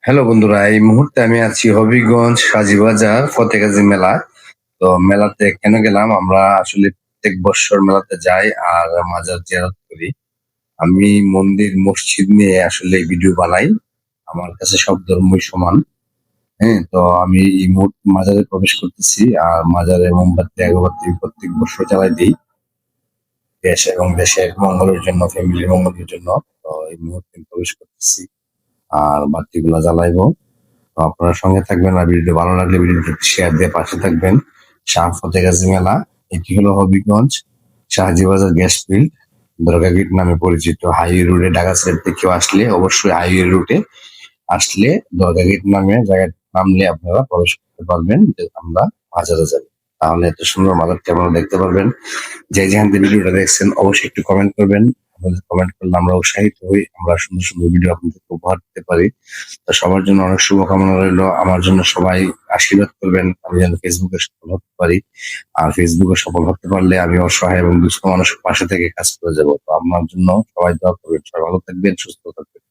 Hello বন্ধুরা, এই মুহূর্তে আমি আছি হবিগঞ্জ কাজীবাজার ফতেগাজী মেলা। তো মেলাতে কেন গেলাম? আমরা আসলে প্রত্যেক বছর মেলাতে যাই আর মাজার জিয়ারত করি। আমি মন্দির মসজিদ নিয়ে আসলে ভিডিও বানাই। আমার কাছে সব ধর্মই সমান। হ্যাঁ, তো আমি এই মুহূর্তে মাজারে প্রবেশ করতেছি আর মাজারে মোমবাতি আগরবাতি প্রত্যেক বছর জ্বালাই দিই দেশ এবং দেশের মঙ্গলের জন্য, ফ্যামিলির মঙ্গলের জন্য। তো এই মুহূর্তে আমি প্রবেশ করতেছি আর বাতিগুলা জ্বালাইবো। তো আপনারা সঙ্গে থাকবেন আর ভিডিওটি ভালো লাগলে ভিডিওটি শেয়ার দিয়ে পাশে থাকবেন। শাহ ফতেগাজী মেলা, এটি হলো হবিগঞ্জ শাহজিবাজার গ্যাস ফিল্ড দরগা গেট নামে পরিচিত। হাইওয়ে রোডে ঢাকা সাইড থেকে কেউ আসলে অবশ্যই হাইওয়ে রুটে আসলে দরগা গেট নামে জায়গায় নামলে আপনারা প্রবেশ করতে পারবেন যে আমরা বাজারে যাবো। তাহলে এত সুন্দর মাজারটি আপনারা দেখতে পারবেন। যে যেখান থেকে ভিডিওটা দেখছেন অবশ্যই একটু কমেন্ট করবেন। আপনাদের কমেন্ট করলে আমরা উৎসাহিত হই, আমরা সুন্দর সুন্দর ভিডিও আপনাদেরকে উপহার দিতে পারি। তো সবার জন্য অনেক শুভকামনা রইলো। আমার জন্য সবাই আশীর্বাদ করবেন আমি যেন ফেসবুকে সফল হতে পারি। আর ফেসবুকে সফল হতে পারলে আমি অসহায় এবং দুস্থ মানুষের পাশে থেকে কাজ করে যাবো। তো আপনার জন্য সবাই দোয়া করবেন। সবাই ভালো থাকবেন, সুস্থ থাকবেন।